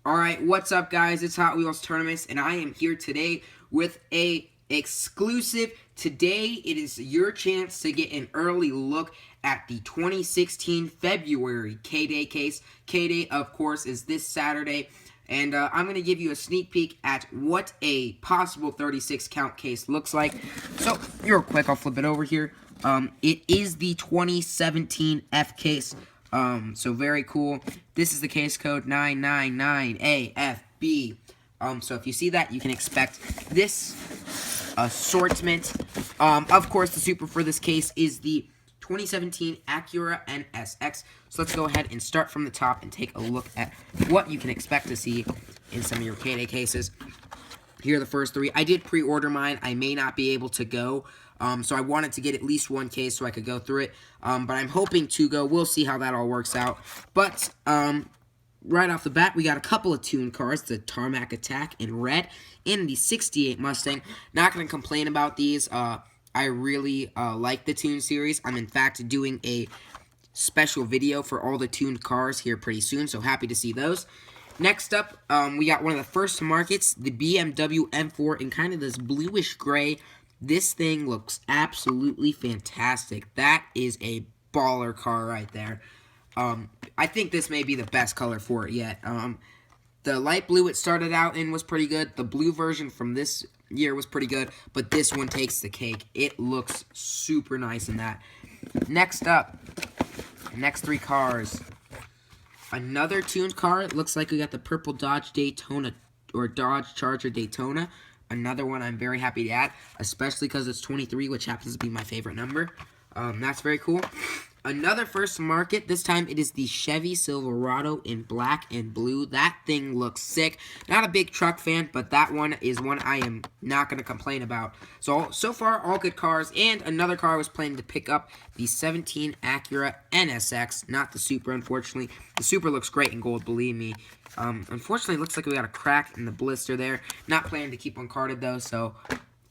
Alright, what's up guys? It's Hot Wheels Tournaments, and I am here today with a exclusive. Today, it is your chance to get an early look at the 2016 February K-Day case. K-Day, of course, is this Saturday, and I'm going to give you a sneak peek at what a possible 36 count case looks like. So, real quick, I'll flip it over here. It is the 2017 F case. So very cool. This is the case code 999AFB. So if you see that, you can expect this assortment. Of course, the super for this case is the 2017 Acura NSX. So let's go ahead and start from the top and take a look at what you can expect to see in some of your K-Day cases. Here are the first three. I did pre-order mine. I may not be able to go. So I wanted to get at least one case so I could go through it. But I'm hoping to go. We'll see how that all works out. But right off the bat, we got a couple of tuned cars. The Tarmac Attack in red and the 68 Mustang. Not going to complain about these. I really like the Tune series. I'm in fact doing a special video for all the tuned cars here pretty soon. So happy to see those. Next up, we got one of the first to markets, the BMW M4 in kind of this bluish gray. This thing looks absolutely fantastic. That is a baller car right there. I think this may be the best color for it yet. The light blue it started out in was pretty good. The blue version from this year was pretty good, but this one takes the cake. It looks super nice in that. Next up, next three cars. Another tuned car. It looks like we got the purple Dodge Daytona or Dodge Charger Daytona. Another one I'm very happy to add, especially because it's 23, which happens to be my favorite number. That's very cool. Another first to market. This time it is the Chevy Silverado in black and blue. That thing looks sick. Not a big truck fan, but that one is one I am not going to complain about. So far, all good cars. And another car I was planning to pick up, the 17 Acura NSX. Not the Super, unfortunately. The Super looks great in gold, believe me. Unfortunately, it looks like we got a crack in the blister there. Not planning to keep uncarded, though, so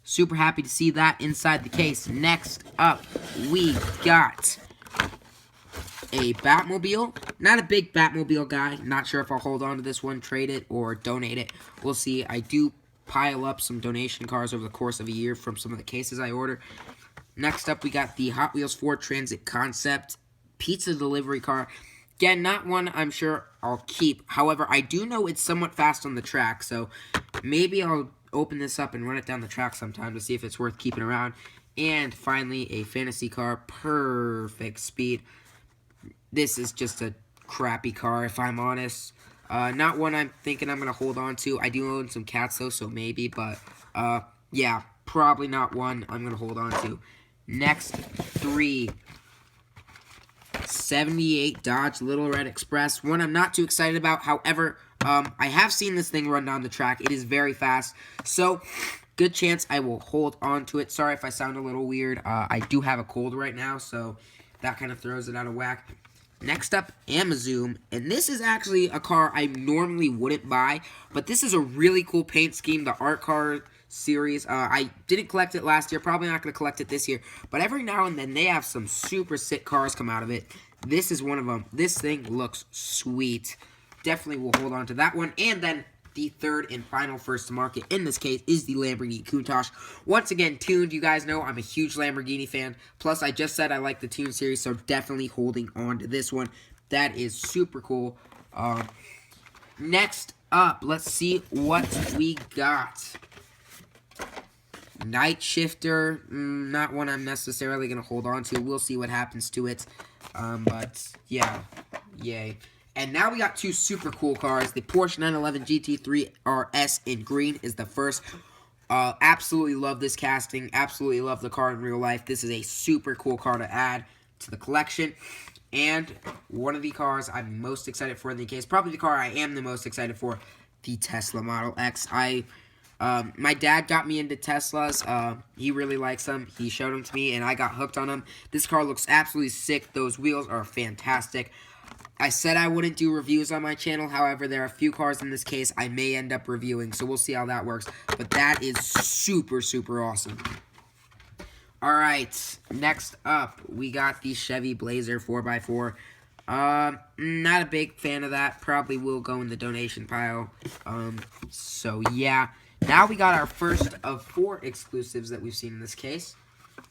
super happy to see that inside the case. Next up, we got a Batmobile. Not a big Batmobile guy. Not sure if I'll hold on to this one, trade it, or donate it. We'll see. I do pile up some donation cars over the course of a year from some of the cases I order. Next up, we got the Hot Wheels Ford Transit Concept pizza delivery car. Again, not one I'm sure I'll keep. However, I do know it's somewhat fast on the track, so maybe I'll open this up and run it down the track sometime to see if it's worth keeping around. And finally, a fantasy car, perfect speed. This is just a crappy car, if I'm honest. Not one I'm thinking I'm going to hold on to. I do own some cats, though, so maybe. But, yeah, probably not one I'm going to hold on to. Next three. 78 Dodge Little Red Express. One I'm not too excited about. However, I have seen this thing run down the track. It is very fast. So, good chance I will hold on to it. Sorry if I sound a little weird. I do have a cold right now, so that kind of throws it out of whack. Next up, Amazoom, and this is actually a car I normally wouldn't buy, but this is a really cool paint scheme, the art car series. I didn't collect it last year, probably not going to collect it this year, but every now and then they have some super sick cars come out of it. This is one of them. This thing looks sweet. Definitely will hold on to that one, and then the third and final first to market in this case is the Lamborghini Countach. Once again, tuned. You guys know I'm a huge Lamborghini fan. Plus, I just said I like the Tune series, so definitely holding on to this one. That is super cool. Next up, let's see what we got. Night Shifter, not one I'm necessarily going to hold on to. We'll see what happens to it. But, yeah, yay. And now we got two super cool cars. The Porsche 911 GT3 RS in green is the first. Absolutely love this casting. Absolutely love the car in real life. This is a super cool car to add to the collection. And one of the cars I'm most excited for in the case, probably the car I am the most excited for, the Tesla Model X. My dad got me into Teslas. He really likes them. He showed them to me, and I got hooked on them. This car looks absolutely sick. Those wheels are fantastic. I said I wouldn't do reviews on my channel. However, there are a few cars in this case I may end up reviewing, so we'll see how that works. But that is super, super awesome. Alright, next up, we got the Chevy Blazer 4x4. Not a big fan of that. Probably will go in the donation pile. So yeah. Now we got our first of 4 exclusives that we've seen in this case.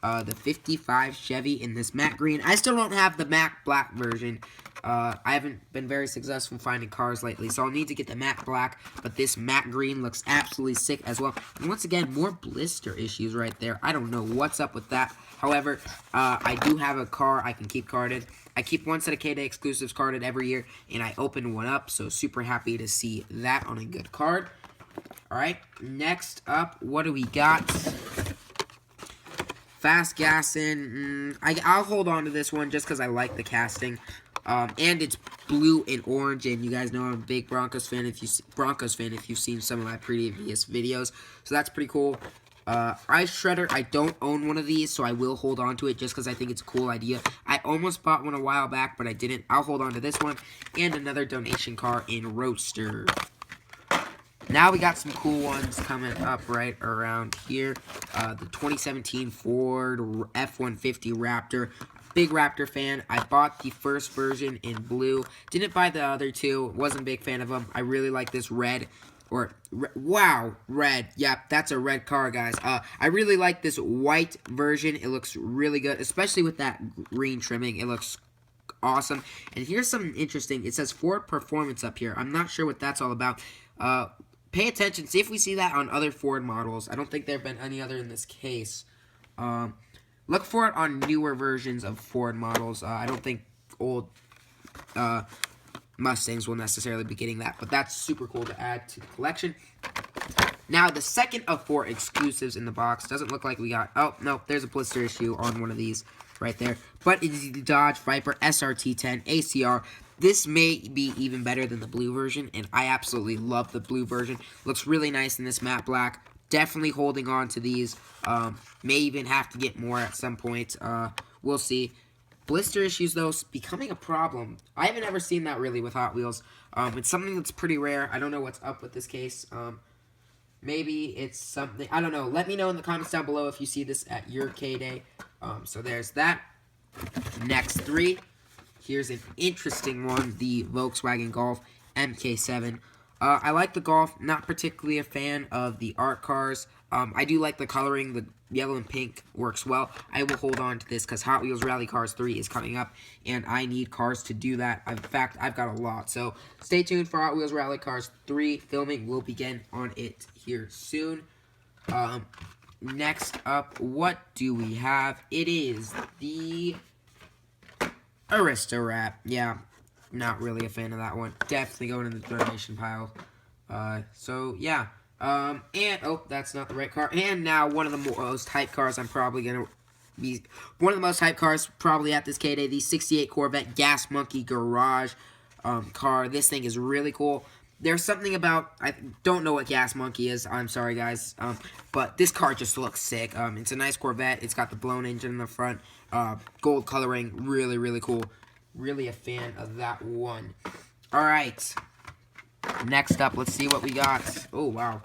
The 55 Chevy in this matte green. I still don't have the matte black version. I haven't been very successful finding cars lately, so I'll need to get the matte black, but this matte green looks absolutely sick as well. And once again, more blister issues right there. I don't know what's up with that. However, I do have a car I can keep carded. I keep one set of K-Day exclusives carded every year, and I opened one up, so super happy to see that on a good card. Alright, next up, what do we got? Fast gassing. I'll hold on to this one just because I like the casting. And it's blue and orange, and you guys know I'm a big Broncos fan if you've seen some of my previous videos. So that's pretty cool. Ice Shredder, I don't own one of these, so I will hold on to it just because I think it's a cool idea. I almost bought one a while back, but I didn't. I'll hold on to this one. And another donation car in Roadster. Now we got some cool ones coming up right around here. The 2017 Ford F-150 Raptor. Big Raptor fan. I bought the first version in blue. Didn't buy the other two. Wasn't a big fan of them. I really like this red. Wow, red. Yep, that's a red car, guys. I really like this white version. It looks really good, especially with that green trimming. It looks awesome. And here's something interesting. It says Ford Performance up here. I'm not sure what that's all about. Pay attention. See if we see that on other Ford models. I don't think there have been any other in this case. Look for it on newer versions of Ford models. I don't think old Mustangs will necessarily be getting that, but that's super cool to add to the collection. Now, the second of 4 exclusives in the box. Doesn't look like we got... Oh, no, there's a blister issue on one of these right there. But it's the Dodge Viper SRT10 ACR. This may be even better than the blue version, and I absolutely love the blue version. Looks really nice in this matte black. Definitely holding on to these. May even have to get more at some point. We'll see. Blister issues, though, becoming a problem. I haven't ever seen that really with Hot Wheels. It's something that's pretty rare. I don't know what's up with this case. Maybe it's something... I don't know. Let me know in the comments down below if you see this at your K-Day. So there's that. Next 3. Here's an interesting one, the Volkswagen Golf MK7. I like the Golf, not particularly a fan of the art cars. I do like the coloring, the yellow and pink works well. I will hold on to this because Hot Wheels Rally Cars 3 is coming up, and I need cars to do that. In fact, I've got a lot. So stay tuned for Hot Wheels Rally Cars 3. Filming will begin on it here soon. Next up, what do we have? It is the... Aristowrap. Yeah, not really a fan of that one. Definitely going in the donation pile. So, yeah. And, oh, that's not the right car. And now, one of the most hyped cars I'm probably going to be... One of the most hyped cars probably at this K-Day. The 68 Corvette Gas Monkey Garage car. This thing is really cool. There's something about... I don't know what Gas Monkey is. I'm sorry, guys. But this car just looks sick. It's a nice Corvette. It's got the blown engine in the front. Gold coloring, really, really cool. Really a fan of that one. Alright. Next up, let's see what we got. Oh, wow.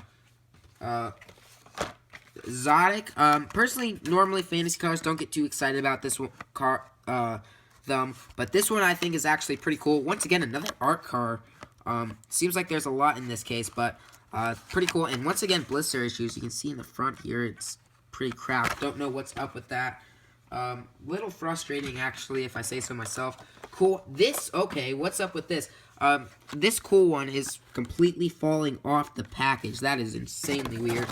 Exotic. Personally, normally fantasy cars don't get too excited about this one, but this one I think is actually pretty cool. Once again, another art car. Seems like there's a lot in this case, but pretty cool. And once again, blister issues. You can see in the front here, it's pretty crap. Don't know what's up with that. Little frustrating, actually, if I say so myself. Cool. Okay, what's up with this? This cool one is completely falling off the package. That is insanely weird.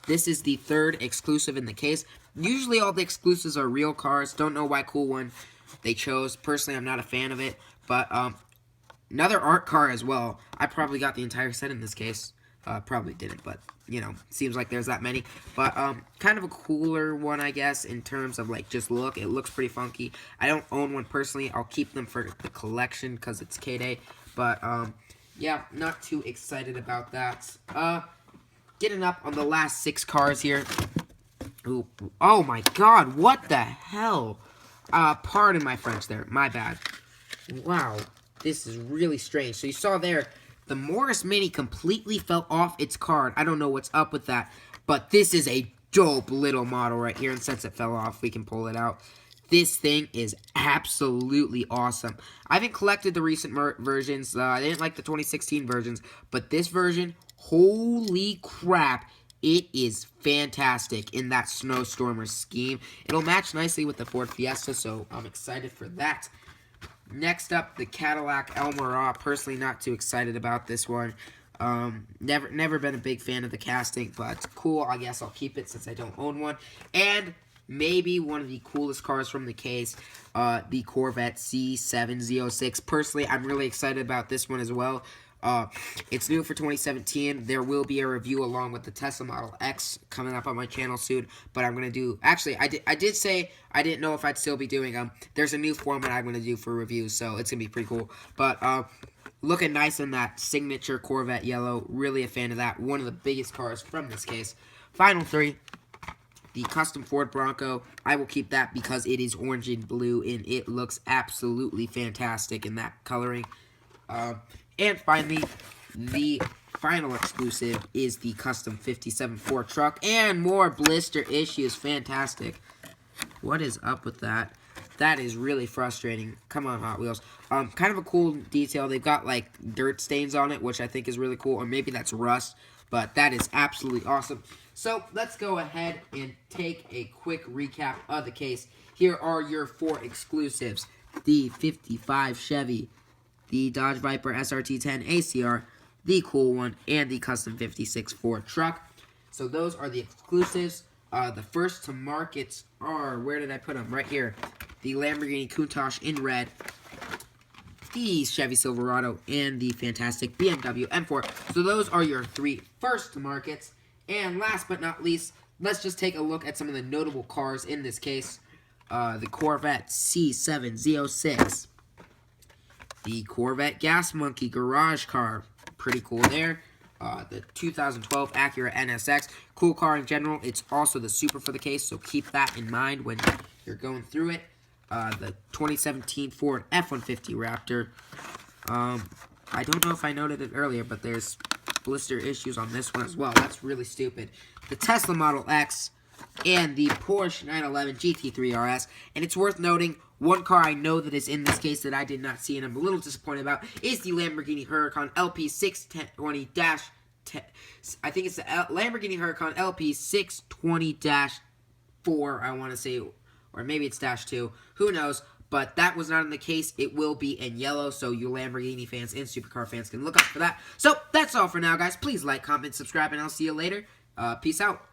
This is the 3rd exclusive in the case. Usually all the exclusives are real cars. Don't know why cool one they chose. Personally, I'm not a fan of it. But, another art car as well. I probably got the entire set in this case. Probably didn't, but, you know, seems like there's that many. But, kind of a cooler one, I guess, in terms of, like, just look. It looks pretty funky. I don't own one personally. I'll keep them for the collection because it's K-Day. But, yeah, not too excited about that. Getting up on the last 6 cars here. Ooh, oh, my God. What the hell? Pardon my French there. My bad. Wow. This is really strange. So you saw there... The Morris Mini completely fell off its card. I don't know what's up with that. But this is a dope little model right here. And since it fell off, we can pull it out. This thing is absolutely awesome. I haven't collected the recent versions. I didn't like the 2016 versions, but this version, holy crap, it is fantastic in that Snowstormer scheme. It'll match nicely with the Ford Fiesta, so I'm excited for that. Next up, the Cadillac Elmira. Personally, not too excited about this one. Never been a big fan of the casting, but cool. I guess I'll keep it since I don't own one. And maybe one of the coolest cars from the case, the Corvette C7Z06. Personally, I'm really excited about this one as well. It's new for 2017. There will be a review along with the Tesla Model X coming up on my channel soon. But I'm gonna do. Actually, I did say I didn't know if I'd still be doing them. There's a new format I'm gonna do for reviews, so it's gonna be pretty cool. But looking nice in that signature Corvette yellow. Really a fan of that. One of the biggest cars from this case. Final three. The custom Ford Bronco, I will keep that because it is orange and blue, and it looks absolutely fantastic in that coloring. And finally, the final exclusive is the custom 57 Ford truck, and more blister issues. Fantastic. What is up with that? That is really frustrating. Come on, Hot Wheels. Kind of a cool detail. They've got, like, dirt stains on it, which I think is really cool. Or maybe that's rust. But that is absolutely awesome. So, let's go ahead and take a quick recap of the case. Here are your 4 exclusives. The 55 Chevy, the Dodge Viper SRT10 ACR, the cool one, and the custom 56 Ford truck. So, those are the exclusives. The first to markets are, where did I put them? Right here. The Lamborghini Countach in red, the Chevy Silverado, and the fantastic BMW M4. So those are your 3 first to markets. And last but not least, let's just take a look at some of the notable cars in this case. The Corvette C7Z06. The Corvette Gas Monkey Garage Car. Pretty cool there. The 2012 Acura NSX. Cool car in general. It's also the super for the case, so keep that in mind when you're going through it. The 2017 Ford F-150 Raptor. I don't know if I noted it earlier, but there's blister issues on this one as well. That's really stupid. The Tesla Model X and the Porsche 911 GT3 RS. And it's worth noting, one car I know that is in this case that I did not see and I'm a little disappointed about is the Lamborghini Huracan LP620-10. I think it's the Lamborghini Huracan LP620-4, I want to say, or maybe it's -2. Who knows? But that was not in the case. It will be in yellow, so you Lamborghini fans and supercar fans can look out for that. So, that's all for now, guys. Please like, comment, subscribe, and I'll see you later. Peace out.